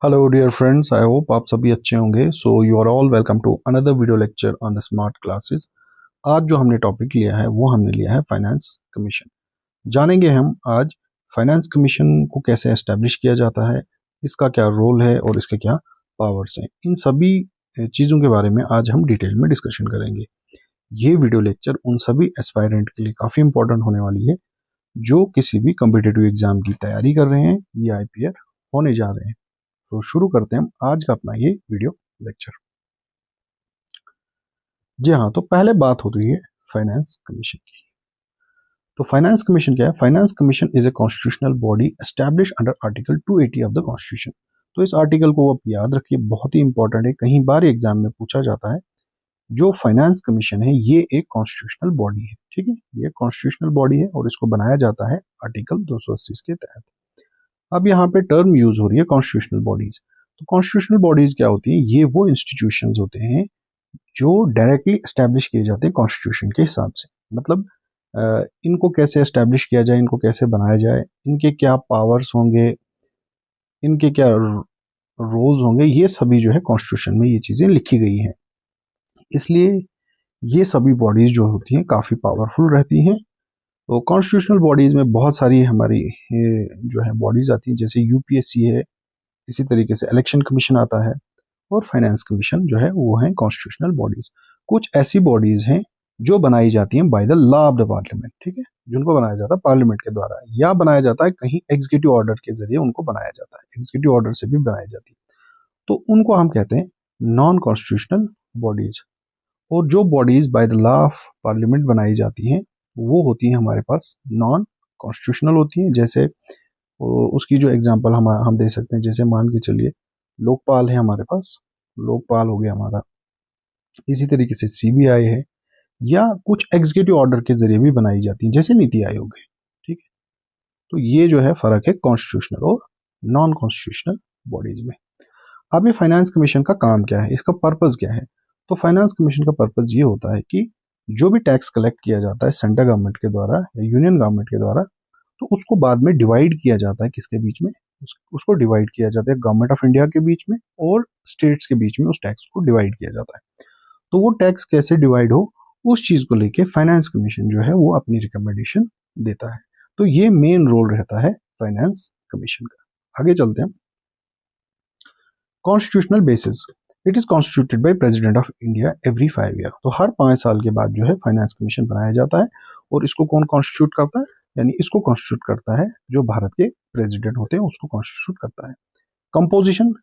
Hello dear friends, I hope आप सभी अच्छे होंगे। So you are all welcome to another video lecture on the smart classes. आज जो हमने टॉपिक लिया है वो हमने लिया है फाइनेंस कमीशन। जानेंगे हम आज फाइनेंस कमीशन को कैसे एस्टेब्लिश किया जाता है, इसका क्या रोल है और इसके क्या पावर्स हैं। इन सभी चीज़ों के बारे में आज हम डिटेल में डिस्कशन करेंगे। ये वीडियो लेक्चर उन सभी एस्पायरेंट के लिए काफ़ी इंपॉर्टेंट होने वाली है जो किसी भी कम्पिटिटिव एग्जाम की तैयारी कर रहे हैं या आईपीआर होने जा रहे हैं। तो शुरू करते हैं हम आज का अपना ये वीडियो लेक्चर। जी हाँ, तो पहले बात होती है फाइनेंस कमीशन की। तो फाइनेंस कमीशन क्या है? Finance commission is a constitutional body establish under article 280 of the constitution. तो इस आर्टिकल को आप याद रखिए, बहुत ही इंपॉर्टेंट है, कहीं बार एग्जाम में पूछा जाता है। जो फाइनेंस कमीशन है ये एक कॉन्स्टिट्यूशनल बॉडी है, ठीक है, ये कॉन्स्टिट्यूशनल बॉडी है और इसको बनाया जाता है आर्टिकल 280 के तहत। अब यहाँ पे टर्म यूज हो रही है कॉन्स्टिट्यूशनल बॉडीज। तो कॉन्स्टिट्यूशनल बॉडीज क्या होती हैं? ये वो इंस्टीट्यूशंस होते हैं जो डायरेक्टली एस्टैब्लिश किए जाते हैं कॉन्स्टिट्यूशन के हिसाब से। मतलब इनको कैसे एस्टैब्लिश किया जाए, इनको कैसे बनाया जाए, इनके क्या पावर्स होंगे, इनके क्या रोल्स होंगे, ये सभी जो है कॉन्स्टिट्यूशन में ये चीज़ें लिखी गई हैं। इसलिए ये सभी बॉडीज जो होती हैं काफ़ी पावरफुल रहती हैं। तो कॉन्स्टिट्यूशनल बॉडीज में बहुत सारी हमारी जो है बॉडीज आती हैं, जैसे यूपीएससी है, इसी तरीके से इलेक्शन कमीशन आता है और फाइनेंस कमीशन जो है वो है कॉन्स्टिट्यूशनल बॉडीज। कुछ ऐसी बॉडीज हैं जो बनाई जाती हैं by the law of the parliament, ठीक है, जिनको बनाया जाता है पार्लियामेंट के द्वारा या बनाया जाता है कहीं एग्जीक्यूटिव ऑर्डर के जरिए उनको बनाया जाता है, एग्जीक्यूटिव ऑर्डर से भी बनाई जाती है। तो उनको हम कहते हैं नॉन कॉन्स्टिट्यूशनल बॉडीज। और जो bodies by the law of parliament बनाई जाती हैं वो होती हैं हमारे पास नॉन कॉन्स्टिट्यूशनल होती हैं। जैसे उसकी जो एग्जांपल हम दे सकते हैं, जैसे मान के चलिए लोकपाल है हमारे पास, लोकपाल हो गया हमारा। इसी तरीके से सीबीआई है, या कुछ एग्जीक्यूटिव ऑर्डर के जरिए भी बनाई जाती है जैसे नीति आयोग है, ठीक है। तो ये जो है फर्क है कॉन्स्टिट्यूशनल और नॉन कॉन्स्टिट्यूशनल बॉडीज में। अब ये फाइनेंस कमीशन का काम क्या है, इसका पर्पज क्या है? तो फाइनेंस कमीशन का पर्पज ये होता है कि जो भी टैक्स कलेक्ट किया जाता है सेंट्रल गवर्नमेंट के द्वारा या यूनियन गवर्नमेंट के द्वारा, तो उसको बाद में डिवाइड किया जाता है किसके बीच में? उसको डिवाइड किया जाता है गवर्नमेंट ऑफ इंडिया के बीच में और स्टेट्स के बीच में, उस टैक्स को डिवाइड किया जाता है। तो वो टैक्स कैसे डिवाइड हो, उस चीज को लेके फाइनेंस कमीशन जो है वो अपनी रिकमेंडेशन देता है। तो ये मेन रोल रहता है फाइनेंस कमीशन का। आगे चलते हैं। Constitutional basis, it is constituted by president of India every 5 year. तो हर 5 साल के बाद जो है फाइनेंस कमीशन बनाया जाता है। और इसको कौन कॉन्स्टिट्यूट करता है? यानी इसको कॉन्स्टिट्यूट करता है जो भारत के प्रेसिडेंट होते हैं, उसको कॉन्स्टिट्यूट करता है। Composition,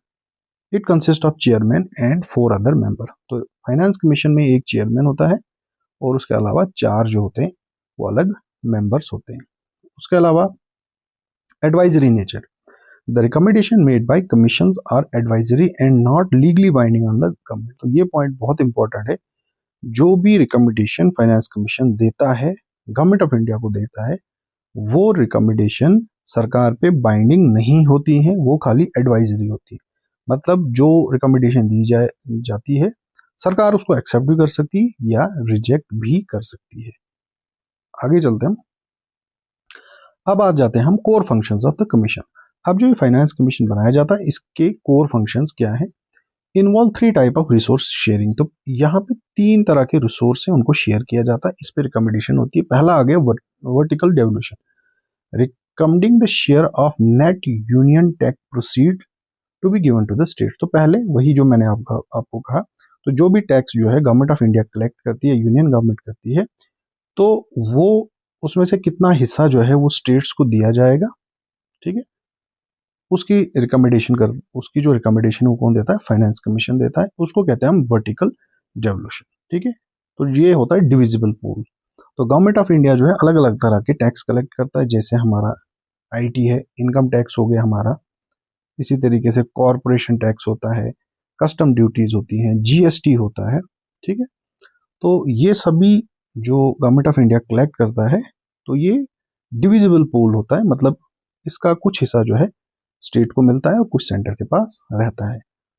it consist of chairman and 4 other member. तो फाइनेंस कमीशन में एक चेयरमैन होता है और उसके अलावा 4 जो होते हैं वो अलग मेंबर्स होते हैं। उसके अलावा advisory nature, the recommendation made by commissions are advisory and not legally binding on the government. तो ये पॉइंट बहुत इंपॉर्टेंट है। जो भी रिकमेंडेशन फाइनेंस कमीशन देता है, गवर्नमेंट ऑफ इंडिया को देता है, वो रिकमेंडेशन सरकार पे बाइंडिंग नहीं होती है, वो खाली एडवाइजरी होती है। मतलब जो रिकमेंडेशन दी जाती है, सरकार उसको एक्सेप्ट भी कर सकती है या रिजेक्ट भी कर सकती है। आगे चलते हैं। अब आ जाते हैं हम core functions of the commission. अब जो ये फाइनेंस कमीशन बनाया जाता है इसके कोर फंक्शंस क्या है? Involve 3 type of resource sharing. तो यहाँ पे 3 तरह के रिसोर्स हैं, उनको शेयर किया जाता है, इस पे रिकमेंडेशन होती है। पहला आ गया vertical devolution, recommending the share of net union tax proceed to be given to the state. तो पहले वही जो मैंने आपको कहा, तो जो भी टैक्स जो है गवर्नमेंट ऑफ इंडिया कलेक्ट करती है, यूनियन गवर्नमेंट करती है, तो वो उसमें से कितना हिस्सा जो है वो स्टेट्स को दिया जाएगा, ठीक है। उसकी जो रिकमेंडेशन वो कौन देता है? फाइनेंस कमीशन देता है। उसको कहते हैं हम वर्टिकल डेवल्यूशन, ठीक है। तो ये होता है डिविजिबल पूल। तो गवर्नमेंट ऑफ इंडिया जो है अलग अलग तरह के टैक्स कलेक्ट करता है, जैसे हमारा आईटी है, इनकम टैक्स हो गया हमारा, इसी तरीके से कॉरपोरेशन टैक्स होता है, कस्टम ड्यूटीज होती हैं, जीएसटी होता है, ठीक है। तो ये सभी जो गवर्नमेंट ऑफ इंडिया कलेक्ट करता है, तो ये डिविजिबल पूल होता है। मतलब इसका कुछ हिस्सा जो है स्टेट को मिलता है और कुछ सेंटर के पास रहता है।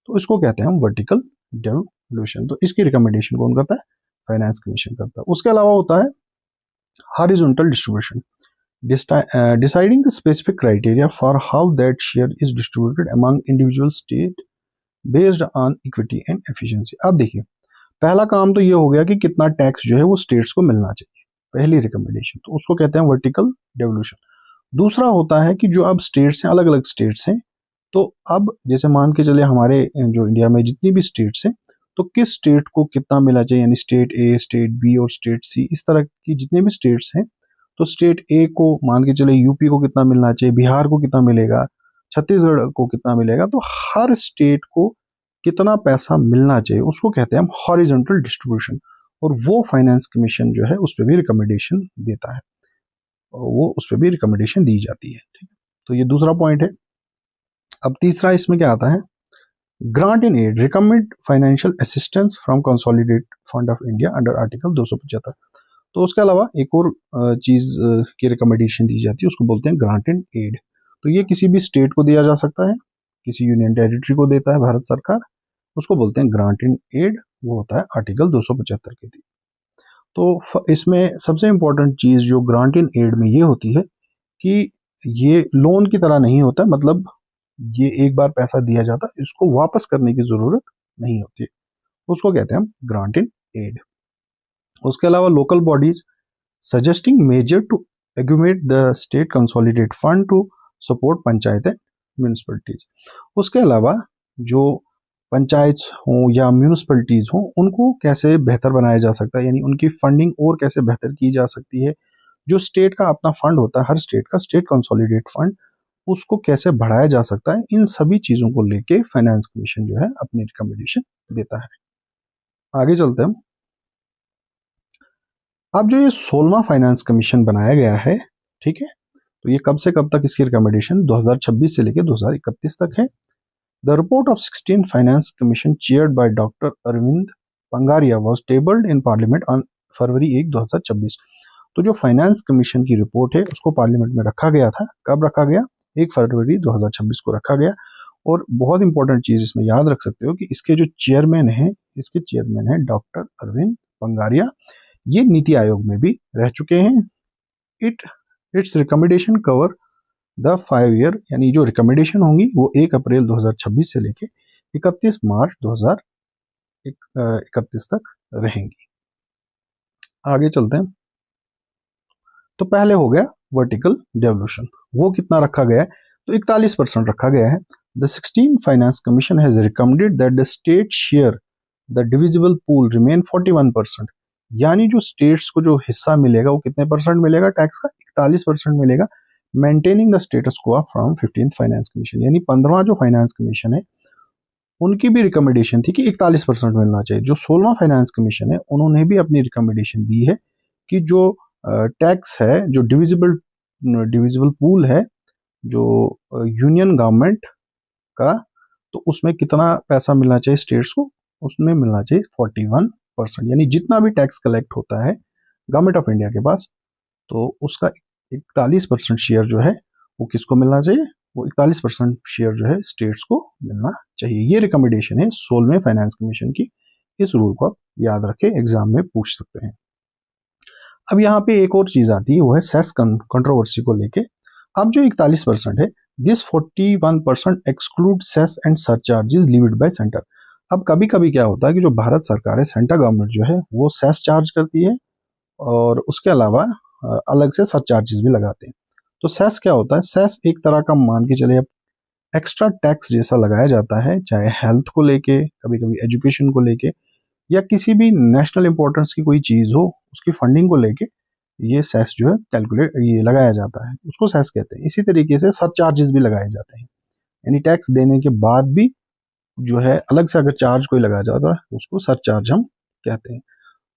तो इसको कहते हैं हम वर्टिकल डेवल्यूशन। तो इसकी रिकमेंडेशन कौन करता है? फाइनेंस कमीशन करता है। उसके अलावा होता है horizontal distribution, deciding the specific criteria for how that share is distributed among individual state based on equity and efficiency. अब देखिए, पहला काम तो ये हो गया कि कितना टैक्स जो है वो स्टेट्स को मिलना चाहिए, पहली रिकमेंडेशन, तो उसको कहते हैं वर्टिकल डेवोल्यूशन। दूसरा होता है कि जो अब स्टेट्स हैं, अलग अलग स्टेट्स हैं, तो अब जैसे मान के चले हमारे जो इंडिया में जितनी भी स्टेट्स हैं, तो किस स्टेट को कितना मिलना चाहिए, यानी स्टेट ए, स्टेट बी और स्टेट सी, इस तरह की जितने भी स्टेट्स हैं, तो स्टेट ए को मान के चले यूपी को कितना मिलना चाहिए, बिहार को कितना मिलेगा, छत्तीसगढ़ को कितना मिलेगा, तो हर स्टेट को कितना पैसा मिलना चाहिए उसको कहते हैं हम हॉरिजॉन्टल डिस्ट्रीब्यूशन। और वो फाइनेंस कमीशन जो है उस पर भी रिकमेंडेशन देता है, वो उस पर भी रिकमेंडेशन दी जाती है। ठीक है, तो ये दूसरा पॉइंट है। अब तीसरा इसमें क्या आता है, grant in aid, recommend financial assistance from consolidated fund of India under article 275। तो उसके अलावा एक और चीज की रिकमेंडेशन दी जाती है, उसको बोलते हैं ग्रांट इन एड। तो ये किसी भी स्टेट को दिया जा सकता है, किसी यूनियन टेरिटरी को देता है भारत सरकार, उसको बोलते हैं ग्रांट इन एड, वो होता है आर्टिकल 275 के तहत। तो इसमें सबसे इंपॉर्टेंट चीज जो ग्रांट इन एड में ये होती है कि ये लोन की तरह नहीं होता, मतलब ये एक बार पैसा दिया जाता है, इसको वापस करने की जरूरत नहीं होती, उसको कहते हैं हम ग्रांट इन एड। उसके अलावा local bodies suggesting measure to augment the state consolidate fund to support पंचायतें म्यूनिसिपलिटीज। उसके अलावा जो पंचायत हों या म्यूनिसिपलिटीज हों, उनको कैसे बेहतर बनाया जा सकता है, यानी उनकी फंडिंग और कैसे बेहतर की जा सकती है, जो स्टेट का अपना फंड होता है, हर स्टेट का स्टेट कंसोलिडेट फंड, उसको कैसे बढ़ाया जा सकता है, इन सभी चीजों को लेके फाइनेंस कमीशन जो है अपनी रिकमेंडेशन देता है। आगे चलते हैं। अब जो ये 16वां फाइनेंस कमीशन बनाया गया है, ठीक है, तो ये कब से कब तक इसकी रिकमेंडेशन 2026 से लेकर 2031 तक है। The report of 16 finance commission chaired by doctor Arvind Panagariya was tabled in parliament on February 1, 2026। तो जो फाइनेंस कमीशन की रिपोर्ट है उसको पार्लियामेंट में रखा गया था, कब रखा गया, 1 फरवरी 2026 को रखा गया। और बहुत इंपॉर्टेंट चीज इसमें याद रख सकते हो कि इसके जो चेयरमैन हैं, इसके चेयरमैन है डॉक्टर अरविंद पंगारिया, ये नीति आयोग में भी रह चुके हैं। It's recommendation cover the 5 year, यानी जो रिकमेंडेशन होंगी वो 1 अप्रैल 2026 से लेके 31 मार्च 2031 तक रहेंगी। आगे चलते हैं। तो पहले हो गया वर्टिकल डेवोल्यूशन, वो कितना रखा गया है, तो 41% रखा गया है। The 16 finance commission has recommended that the state share the divisible pool remain 41%, यानी जो स्टेट्स को जो हिस्सा मिलेगा वो कितने परसेंट मिलेगा टैक्स का, 41% मिलेगा, maintaining the status quo from 15th finance commission. यानी 15वां जो फाइनेंस कमीशन है उनकी भी रिकमेंडेशन थी कि 41% मिलना चाहिए। जो 16वां फाइनेंस कमीशन है उन्होंने भी अपनी रिकमेंडेशन दी है कि जो टैक्स है, जो डिविजिबल पूल है, जो यूनियन गवर्नमेंट का, तो उसमें कितना पैसा मिलना चाहिए स्टेट्स को, उसमें मिलना चाहिए 41%, यानी जितना भी टैक्स कलेक्ट होता है गवर्नमेंट ऑफ इंडिया के पास, तो उसका 41% शेयर जो है वो किसको मिलना चाहिए, वो 41% शेयर जो है स्टेट्स को मिलना चाहिए। ये रिकमेंडेशन है 16वें फाइनेंस कमीशन की। इस रूल को आप याद रखें, एग्जाम में पूछ सकते हैं। अब यहाँ पे एक और चीज आती है, वो है सेस कंट्रोवर्सी को लेके। अब जो 41% है, this 41% exclude cess and surcharges levied by centre. अब कभी कभी क्या होता है कि जो भारत सरकार है, सेंट्रल गवर्नमेंट जो है वो सेस चार्ज करती है और उसके अलावा अलग से सरचार्जेस भी लगाते हैं। तो सेस क्या होता है, सेस एक तरह का मान के चले एक्स्ट्रा टैक्स जैसा लगाया जाता है, चाहे हेल्थ को लेके, कभी कभी एजुकेशन को लेके, या किसी भी नेशनल इंपॉर्टेंस की कोई चीज हो उसकी फंडिंग को लेके ये सेस जो है ये लगाया जाता है, उसको सेस कहते हैं। इसी तरीके से सरचार्जेस भी लगाए जाते हैं, यानी टैक्स देने के बाद भी जो है अलग से अगर चार्ज कोई लगाया जाता है उसको सरचार्ज हम कहते हैं।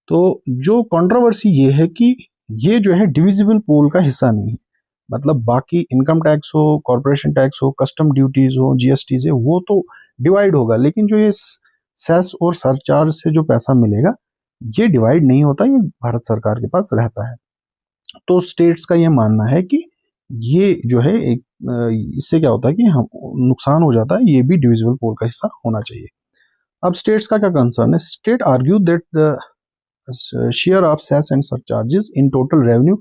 तो जो कंट्रोवर्सी ये है कि ये जो है डिविजिबल पूल का हिस्सा नहीं है, मतलब बाकी इनकम टैक्स हो, कॉर्पोरेशन टैक्स हो, कस्टम ड्यूटीज हो, जीएसटी है, वो तो डिवाइड होगा, लेकिन जो ये सेस और सरचार्ज से जो पैसा मिलेगा ये डिवाइड नहीं होता, ये भारत सरकार के पास रहता है। तो स्टेट्स का ये मानना है कि ये जो है एक इससे क्या होता है कि हम नुकसान हो जाता है, ये भी डिविजिबल पूल का हिस्सा होना चाहिए। अब स्टेट्स का क्या कंसर्न है, state argue that the share of cess and surcharges in total revenue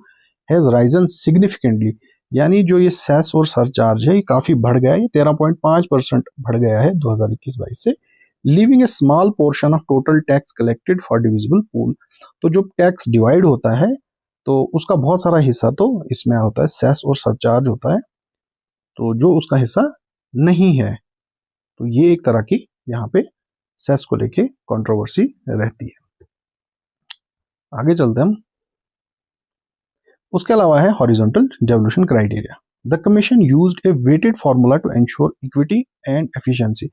has risen significantly, यानी जो ये सेस और सरचार्ज है ये काफी बढ़ गया है, ये 13.5% बढ़ गया है 2021-22 से, leaving A small portion of total tax collected for divisible pool. तो जो टैक्स डिवाइड होता है तो उसका बहुत सारा हिस्सा तो इसमें होता है, सेस और सरचार्ज होता है, तो जो उसका हिस्सा नहीं है, तो ये एक तरह की यहाँ पे सेस को लेके कंट्रोवर्सी रहती है। आगे चलते हम। उसके अलावा है horizontal devolution criteria. The commission used a weighted formula to ensure equity and efficiency.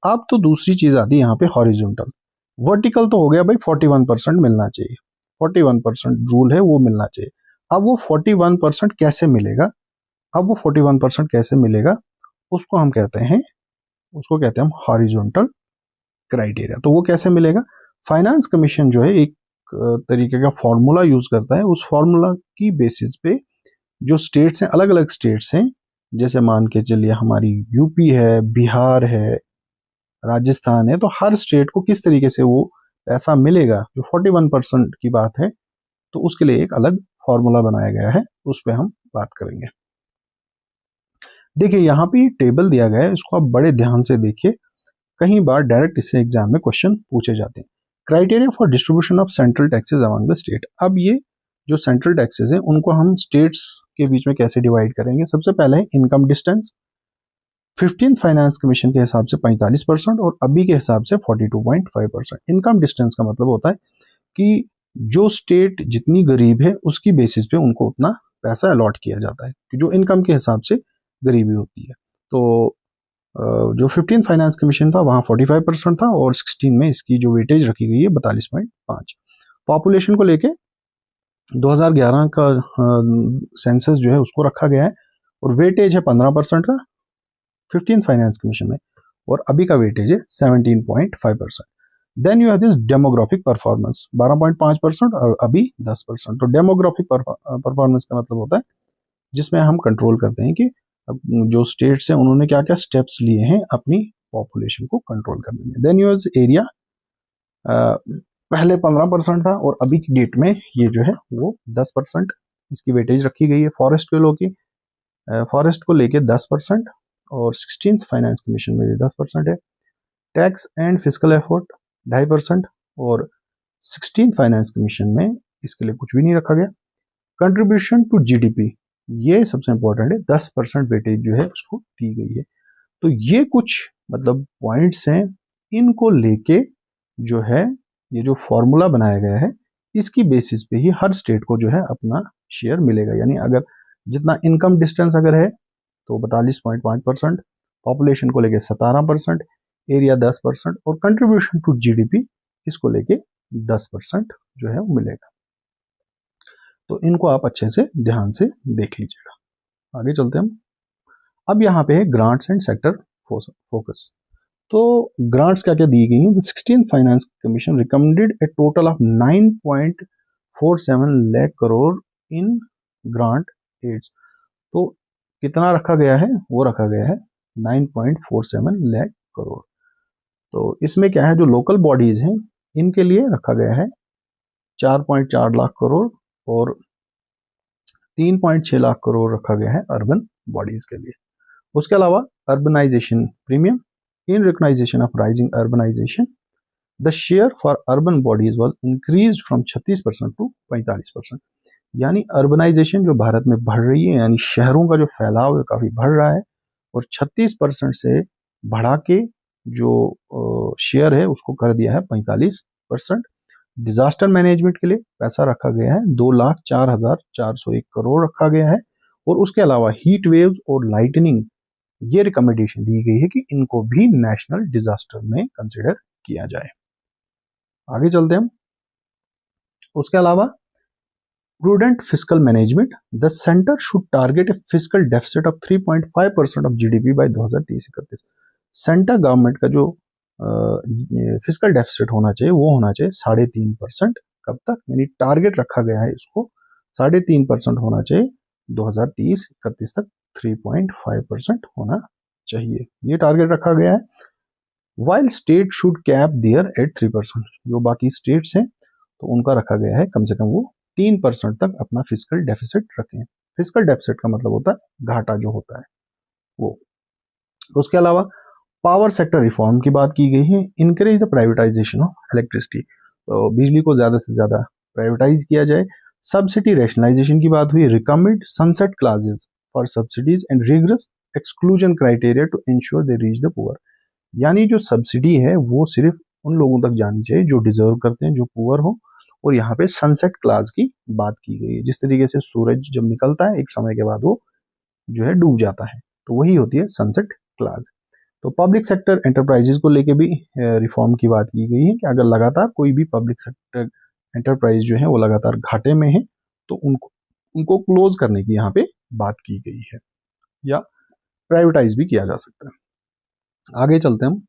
अब तो दूसरी चीज आती है यहाँ पे हॉरिजॉन्टल। वर्टिकल तो हो गया भाई 41% मिलना चाहिए, 41% रूल है वो मिलना चाहिए। अब वो 41% कैसे मिलेगा, अब वो 41% कैसे मिलेगा उसको हम कहते हैं, उसको कहते हैं हम हॉरिजॉन्टल क्राइटेरिया। तो वो कैसे मिलेगा, फाइनेंस कमीशन जो है एक तरीके का फॉर्मूला यूज करता है, उस फॉर्मूला की बेसिस पे जो स्टेट्स हैं, अलग अलग स्टेट्स हैं, जैसे मान के चलिए हमारी यूपी है, बिहार है, राजस्थान है, तो हर स्टेट को किस तरीके से वो पैसा मिलेगा, जो 41% की बात है, तो उसके लिए एक अलग फॉर्मूला बनाया गया है, उस पर हम बात करेंगे। देखिए यहाँ पे टेबल दिया गया है, इसको आप बड़े ध्यान से देखिए, कई बार डायरेक्ट इससे एग्जाम में क्वेश्चन पूछे जाते हैं। Criteria for distribution of central taxes among the state. अब ये जो सेंट्रल टैक्सेस हैं उनको हम स्टेट्स के बीच में कैसे डिवाइड करेंगे। सबसे पहले है income distance. 15th finance commission के हिसाब से 45% और अभी के हिसाब से 42.5%। इनकम डिस्टेंस का मतलब होता है कि जो स्टेट जितनी गरीब है उसकी बेसिस पे उनको उतना पैसा अलॉट किया जाता है, कि जो इनकम के हिसाब से गरीबी होती है। तो जो 15th फाइनेंस कमीशन था वहाँ 45% था और 16 में इसकी जो वेटेज रखी गई है 42.5। पॉपुलेशन को लेके 2011 का सेंसस जो है उसको रखा गया है और वेटेज है 15% का 15th फाइनेंस कमीशन में, और अभी का वेटेज है 17.5%। Then you have this demographic performance 12.5% और अभी 10%। तो डेमोग्राफिक परफॉर्मेंस का मतलब होता है जिसमें हम कंट्रोल करते हैं कि जो स्टेट्स हैं उन्होंने क्या क्या स्टेप्स लिए हैं अपनी पॉपुलेशन को कंट्रोल करने में। देन यूज एरिया, पहले 15% था और अभी की डेट में ये जो है वो 10% इसकी वेटेज रखी गई है। फॉरेस्ट के लोग की फॉरेस्ट को लेके 10% और 16th फाइनेंस कमीशन में भी 10% है। टैक्स एंड फिजिकल एफर्ट 2.5% और 16th फाइनेंस कमीशन में इसके लिए कुछ भी नहीं रखा गया। कंट्रीब्यूशन टू जीडीपी ये सबसे इंपॉर्टेंट है, 10% वेटेज जो है उसको दी गई है। तो ये कुछ मतलब पॉइंट्स हैं, इनको लेके जो है ये जो फॉर्मूला बनाया गया है इसकी बेसिस पे ही हर स्टेट को जो है अपना शेयर मिलेगा। यानी अगर जितना इनकम डिस्टेंस अगर है तो 42.5%, पॉपुलेशन को लेके 17%, एरिया 10% और कंट्रीब्यूशन टू जीडीपी इसको लेके 10% जो है वो मिलेगा। तो इनको आप अच्छे से ध्यान से देख लीजिएगा। आगे चलते हैं हम। अब यहाँ पे है ग्रांट्स एंड सेक्टर फोकस। तो ग्रांट्स क्या क्या दी गई हैं। 16th finance commission recommended a total of 9.47 lakh crore in grant aids. तो कितना रखा गया है, वो रखा गया है 9.47 लाख करोड़। तो इसमें क्या है, जो लोकल बॉडीज हैं इनके लिए रखा गया है 4.4 लाख करोड़ और 3.6 लाख करोड़ रखा गया है अर्बन बॉडीज के लिए। उसके अलावा urbanisation premium, in recognisation of rising urbanisation the share for urban bodies was increased from 36% to 45%। यानी अर्बनाइजेशन जो भारत में बढ़ रही है, यानी शहरों का जो फैलाव है काफी बढ़ रहा है और 36% से बढ़ा के जो शेयर है उसको कर दिया है 45%। डिजास्टर मैनेजमेंट के लिए पैसा रखा गया है 2,04,401 करोड़ रखा गया है और उसके अलावा हीट वेव्स और लाइटनिंग ये रिकमेंडेशन दी गई है कि इनको भी नेशनल डिजास्टर में कंसिडर किया जाए। आगे चलते हैं हम। उसके अलावा prudent fiscal management, the centre should target A fiscal deficit of 3.5% of GDP bye 2030-31। Centre government का जो फिस्कल डेफिसिट होना चाहिए वो होना चाहिए 3.5%। कब तक, यानी टारगेट रखा गया है इसको 3.5% होना चाहिए 2030-31 तक 3.5% होना चाहिए, ये टारगेट रखा गया है। While state should cap their at 3%, जो बाकी स्टेट्स हैं तो उनका रखा गया है कम से कम वो 3% तक अपना फिजिकल डेफिसिट रखें। फिजिकल डेफिसिट का मतलब होता है घाटा जो होता है वो। उसके अलावा पावर सेक्टर रिफॉर्म की बात की गई है। Encourage the privatisation of electricity, तो बिजली को ज़्यादा से ज़्यादा प्राइवेटाइज किया जाए। सब्सिडी रैशनलाइजेशन की बात हुई। Recommend sunset clauses for subsidies and rigorous exclusion criteria to ensure they reach the poor, यानी जो सब्सिडी है वो सिर्फ उन लोगों तक जानी चाहिए जो डिजर्व करते हैं, जो पुअर हो। और यहाँ पे सनसेट क्लास की बात की गई है, जिस तरीके से सूरज जब निकलता है एक समय के बाद वो जो है डूब जाता है, तो वही होती है सनसेट क्लास। तो पब्लिक सेक्टर एंटरप्राइजेस को लेके भी रिफॉर्म की बात की गई है कि अगर लगातार कोई भी पब्लिक सेक्टर एंटरप्राइज जो है वो लगातार घाटे में है तो उनको क्लोज करने की यहाँ पे बात की गई है, या प्राइवेटाइज भी किया जा सकता है। आगे चलते हैं हम।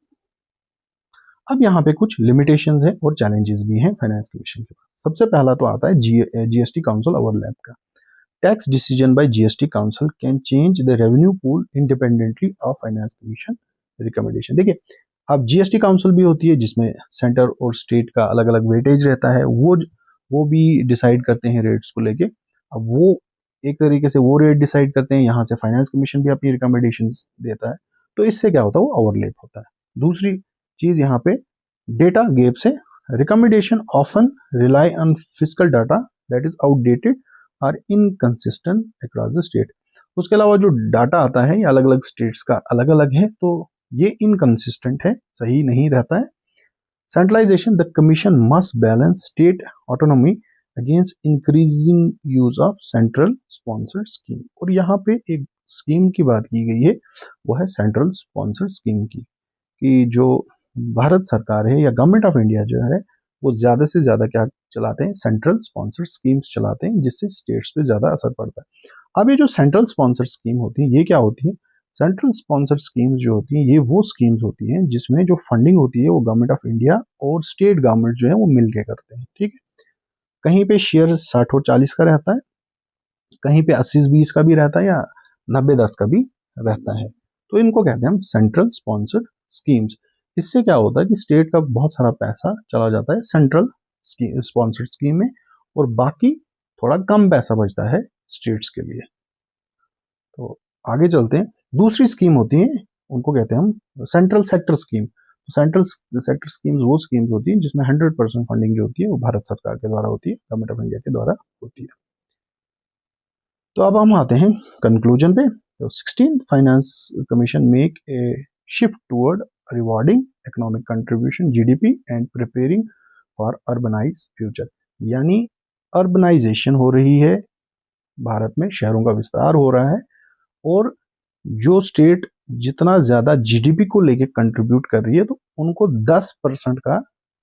अब यहाँ पे कुछ लिमिटेशंस हैं और चैलेंजेस भी हैं फाइनेंस कमीशन के पास। सबसे पहला तो आता है जीएसटी काउंसिल ओवरलैप का। Tax decision by GST council can change the revenue pool independently of finance commission recommendation. देखिए, अब जीएसटी काउंसिल भी होती है जिसमें सेंटर और स्टेट का अलग अलग वेटेज रहता है, वो भी डिसाइड करते हैं रेट्स को लेके। अब वो एक तरीके से वो रेट डिसाइड करते हैं, यहाँ से फाइनेंस कमीशन भी अपनी रिकमेंडेशन देता है, तो इससे क्या होता है, वो ओवरलैप होता है। दूसरी चीज यहाँ पे डेटा गैप से recommendation often rely on physical data that is outdated or inconsistent across the state. उसके अलावा जो डाटा आता है ये अलग अलग स्टेट्स का अलग अलग है, तो ये इनकंसिस्टेंट है, सही नहीं रहता है। Centralisation, the commission must balance state autonomy against increasing use of central sponsored scheme. और यहाँ पे एक स्कीम की बात की गई है, वो है सेंट्रल स्पॉन्सर्ड स्कीम की, कि जो भारत सरकार है या गवर्नमेंट ऑफ इंडिया जो है वो ज्यादा से ज्यादा क्या चलाते हैं, सेंट्रल स्पॉन्सर्ड स्कीम्स चलाते हैं, जिससे स्टेट्स पे ज्यादा असर पड़ता है। अब ये जो सेंट्रल स्पॉन्सर्ड स्कीम होती है ये क्या होती है, सेंट्रल स्पॉन्सर्ड स्कीम्स जो होती हैं ये वो स्कीम्स होती हैं जिसमें जो फंडिंग होती है वो गवर्नमेंट ऑफ इंडिया और स्टेट गवर्नमेंट जो है वो मिलके करते हैं, ठीक है। कहीं पे शेयर 60 और 40 का रहता है, कहीं पे 80-20 का भी रहता है, या 90-10 का भी रहता है, तो इनको कहते हैं हम सेंट्रल स्पॉन्सर्ड स्कीम्स। इससे क्या होता है कि स्टेट का बहुत सारा पैसा चला जाता है सेंट्रल स्पॉन्सर्ड स्कीम में, और बाकी थोड़ा कम पैसा बचता है स्टेट्स के लिए। तो आगे चलते हैं। दूसरी स्कीम होती है, उनको कहते हैं हम central sector scheme. Central sector schemes वो स्कीम्स होती हैं जिसमें 100% फंडिंग जो होती है वो भारत सरकार के द्वारा होती है, गवर्नमेंट ऑफ इंडिया के द्वारा होती है। तो अब हम आते हैं कंक्लूजन पे। तो 16th finance commission make a shift toward rewarding economic contribution GDP and preparing for urbanise future, यानी अर्बनाइजेशन हो रही है भारत में, शहरों का विस्तार हो रहा है, और जो स्टेट जितना ज्यादा जीडीपी को लेके कंट्रीब्यूट कर रही है तो उनको 10% का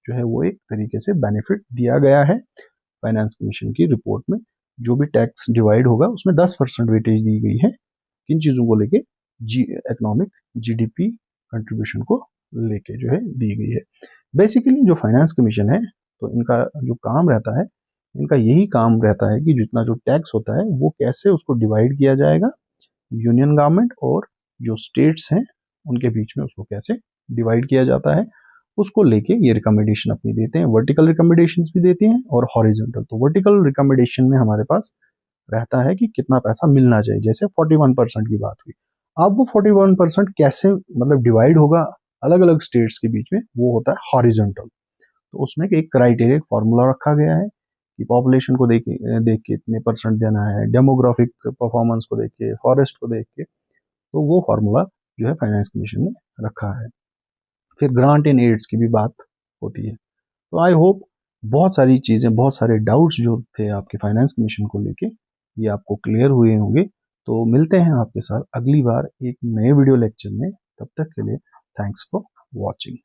जो है वो एक तरीके से बेनिफिट दिया गया है फाइनेंस कमीशन की रिपोर्ट में। जो भी टैक्स डिवाइड होगा उसमें 10% वेटेज दी गई है किन चीजों को लेके, इकोनॉमिक जीडीपी कंट्रीब्यूशन को लेके जो है दी गई है। बेसिकली जो फाइनेंस कमीशन है तो इनका जो काम रहता है, इनका यही काम रहता है कि जितना जो टैक्स होता है वो कैसे उसको डिवाइड किया जाएगा, यूनियन गवर्नमेंट और जो स्टेट्स हैं उनके बीच में उसको कैसे डिवाइड किया जाता है, उसको लेके ये रिकमेंडेशन अपनी देते हैं। वर्टिकल रिकमेंडेशंस भी देते हैं और हॉरिजॉन्टल। तो वर्टिकल रिकमेंडेशन में हमारे पास रहता है कि कितना पैसा मिलना चाहिए, जैसे 41% की बात हुई। अब वो 41% कैसे मतलब डिवाइड होगा अलग अलग स्टेट्स के बीच में, वो होता है हॉरिजॉन्टल। तो उसमें एक क्राइटेरिया फॉर्मूला रखा गया है कि पॉपुलेशन को देख के इतने परसेंट देना है, डेमोग्राफिक परफॉर्मेंस को देख के, फॉरेस्ट को देख के, तो वो फॉर्मूला जो है फाइनेंस कमीशन ने रखा है। फिर ग्रांट एंड एड्स की भी बात होती है। तो आई होप बहुत सारी चीज़ें, बहुत सारे डाउट्स जो थे आपके फाइनेंस कमीशन को लेके ये आपको क्लियर हुए होंगे। तो मिलते हैं आपके साथ अगली बार एक नए वीडियो लेक्चर में। तब तक के लिए थैंक्स फॉर वॉचिंग।